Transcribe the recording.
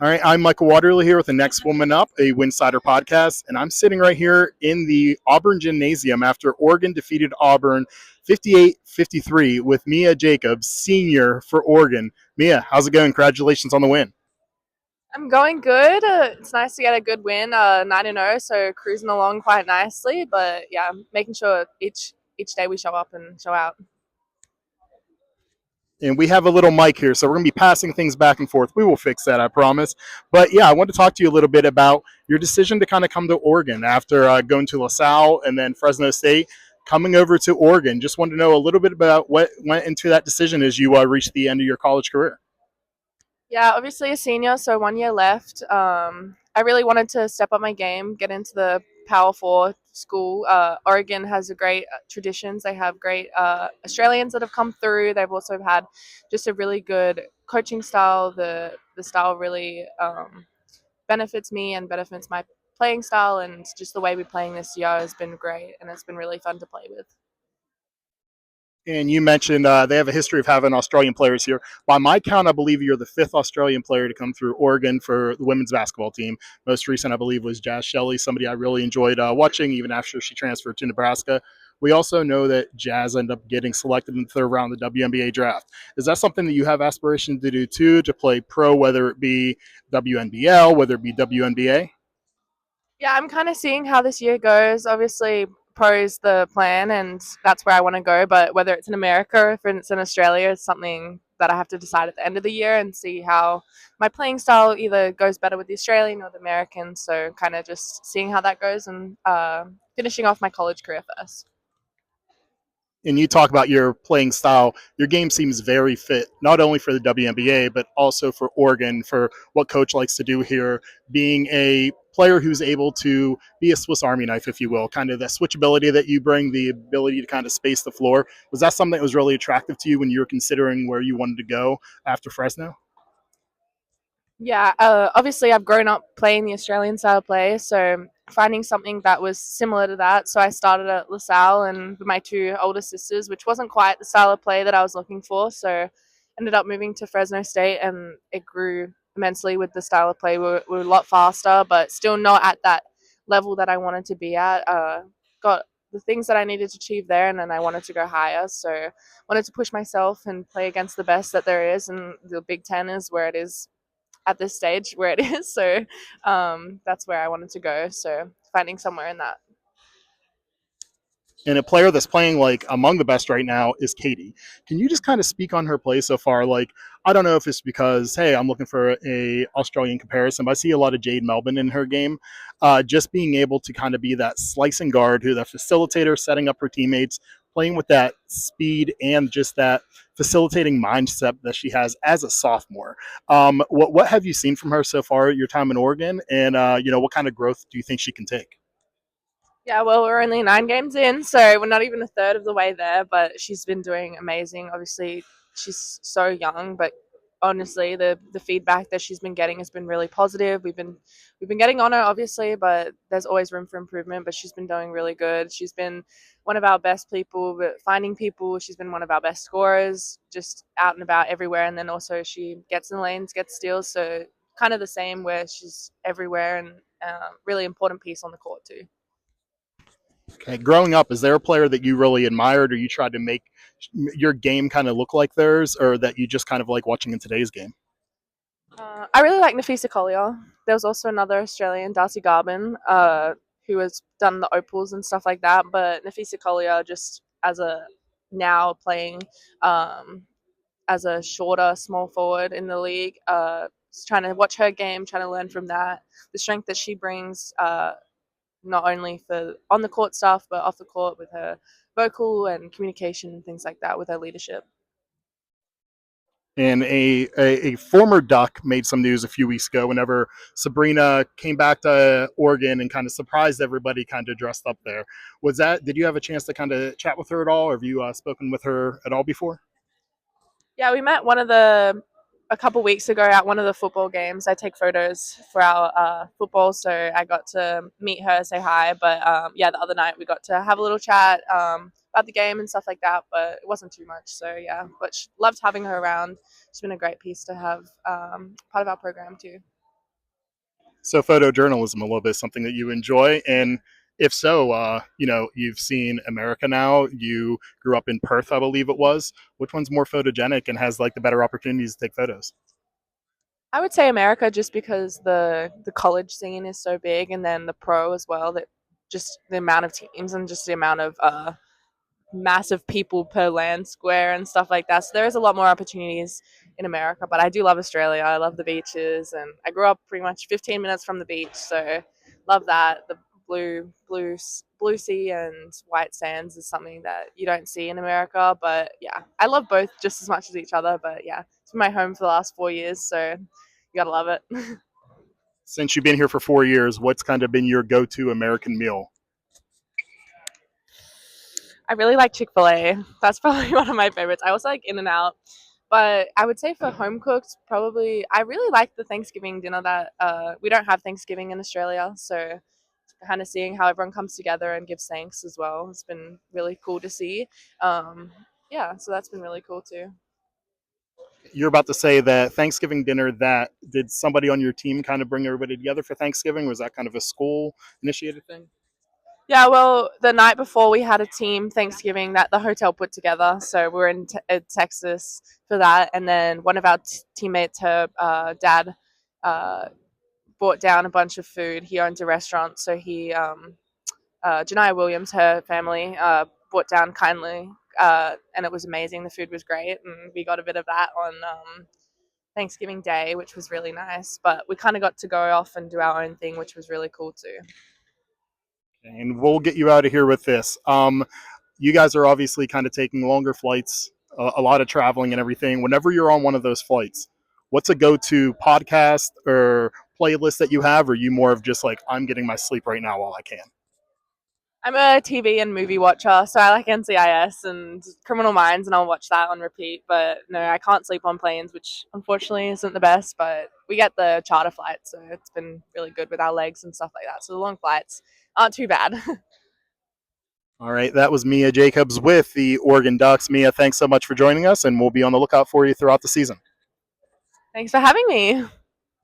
All right, I'm Michael Waterley here with the Next Woman Up, a Winsidr podcast, and I'm sitting right here in the Auburn Gymnasium after Oregon defeated Auburn 58-53 with Mia Jacobs, senior for Oregon. Mia, how's it going? Congratulations on the win. I'm going good. It's nice to get a good win, 9-0, so cruising along quite nicely. But yeah, making sure each day we show up and show out. And we have a little mic here, so we're going to be passing things back and forth. We will fix that, I promise. But yeah, I want to talk to you a little bit about your decision to kind of come to Oregon after going to LaSalle and then Fresno State, coming over to Oregon. Just wanted to know a little bit about what went into that decision as you reached the end of your college career. Yeah, obviously a senior, so 1 year left. I really wanted to step up my game, get into the Power Four school. Oregon has a great traditions. They have great Australians that have come through. They've also had just a really good coaching style. The style really benefits me and benefits my playing style, and just the way we're playing this year has been great, and it's been really fun to play with. And you mentioned they have a history of having Australian players here. By my count, I believe you're the fifth Australian player to come through Oregon for the women's basketball team. Most recent, I believe, was Jazz Shelley, somebody I really enjoyed watching even after she transferred to Nebraska. We also know that Jazz ended up getting selected in the third round of the WNBA draft. Is that something that you have aspirations to do too, to play pro, whether it be WNBL, whether it be WNBA? Yeah, I'm kind of seeing how this year goes. Obviously, pro is the plan, and that's where I want to go. But whether it's in America or if it's in Australia, is something that I have to decide at the end of the year and see how my playing style either goes better with the Australian or the American. So, kind of just seeing how that goes and finishing off my college career first. And you talk about your playing style, your game seems very fit, not only for the WNBA, but also for Oregon, for what coach likes to do here, being a player who's able to be a Swiss Army knife, if you will, kind of the switchability that you bring, the ability to kind of space the floor. Was that something that was really attractive to you when you were considering where you wanted to go after Fresno? Yeah, obviously I've grown up playing the Australian style play, so finding something that was similar to that. So I started at LaSalle and with my two older sisters, which wasn't quite the style of play that I was looking for. So ended up moving to Fresno State, and it grew immensely with the style of play. We were a lot faster, but still not at that level that I wanted to be at. Got the things that I needed to achieve there, and then I wanted to go higher. So wanted to push myself and play against the best that there is, and the Big Ten is where it is at this stage where it is. So that's where I wanted to go. So finding somewhere in that. And a player that's playing like among the best right now is Katie. Can you just kind of speak on her play so far? Like, I don't know if it's because, hey, I'm looking for a Australian comparison, but I see a lot of Jade Melvin in her game. Just being able to kind of be that slicing guard, who the facilitator, setting up her teammates, playing with that speed and just that facilitating mindset that she has as a sophomore. What have you seen from her so far your time in Oregon, and what kind of growth do you think she can take? Yeah, well, we're only 9 games in, so we're not even a third of the way there, but she's been doing amazing. Obviously, she's so young, but honestly, the feedback that she's been getting has been really positive. We've been getting on her, obviously, but there's always room for improvement, but she's been doing really good. She's been one of our best people, but finding people, she's been one of our best scorers, just out and about everywhere, and then also she gets in the lanes, gets steals, so kind of the same where she's everywhere and really important piece on the court too. Okay, growing up, is there a player that you really admired, or you tried to make your game kind of look like theirs, or that you just kind of like watching in today's game? I really like Nafisa Collier. There was also another Australian, Darcy Garvin, who has done the opals and stuff like that. But Nafisa Collier, just as a now playing um, as a shorter small forward in the league, just trying to watch her game, trying to learn from that, the strength that she brings, not only for on the court stuff, but off the court with her vocal and communication and things like that with her leadership. And a former Duck made some news a few weeks ago whenever Sabrina came back to Oregon and kind of surprised everybody kind of dressed up there. Was that, did you have a chance to kind of chat with her at all, or have you spoken with her at all before? Yeah, we met a couple weeks ago at one of the football games. I take photos for our football, so I got to meet her, say hi. But yeah, the other night we got to have a little chat about the game and stuff like that. But it wasn't too much. So yeah, but loved having her around. She's been a great piece to have part of our program too. So photojournalism a little bit something that you enjoy, and if so, you've seen America now. You grew up in Perth, I believe it was. Which one's more photogenic and has like the better opportunities to take photos? I would say America just because the college scene is so big, and then the pro as well. That just the amount of teams and just the amount of massive people per land square and stuff like that. So there is a lot more opportunities in America. But I do love Australia. I love the beaches, and I grew up pretty much 15 minutes from the beach, so love that. The blue sea and white sands is something that you don't see in America. But yeah, I love both just as much as each other. But yeah, it's been my home for the last 4 years, so you gotta love it. Since you've been here for 4 years, what's kind of been your go-to American meal? I really like Chick Fil A. That's probably one of my favorites. I also like In and Out, but I would say for home cooked, probably I really like the Thanksgiving dinner that we don't have Thanksgiving in Australia, so kind of seeing how everyone comes together and gives thanks as well. It's been really cool to see. Um, yeah, so that's been really cool too. You're about to say that Thanksgiving dinner. That did somebody on your team kind of bring everybody together for Thanksgiving? Was that kind of a school initiated thing? Yeah, well, the night before we had a team Thanksgiving that the hotel put together. So we were in Texas for that, and then one of our teammates, her dad, uh, brought down a bunch of food. He owns a restaurant, so Janiyah Williams, her family, brought down kindly, and it was amazing. The food was great, and we got a bit of that on Thanksgiving Day, which was really nice. But we kind of got to go off and do our own thing, which was really cool too. And we'll get you out of here with this. You guys are obviously kind of taking longer flights, a lot of traveling and everything. Whenever you're on one of those flights, what's a go-to podcast or playlist that you have? Or are you more of just like, I'm getting my sleep right now while I can? I'm a TV and movie watcher, so I like NCIS and Criminal Minds, and I'll watch that on repeat. But no, I can't sleep on planes, which unfortunately isn't the best. But we get the charter flights, so it's been really good with our legs and stuff like that. So the long flights aren't too bad. All right, that was Mia Jacobs with the Oregon Ducks. Mia, thanks so much for joining us, and we'll be on the lookout for you throughout the season. Thanks for having me.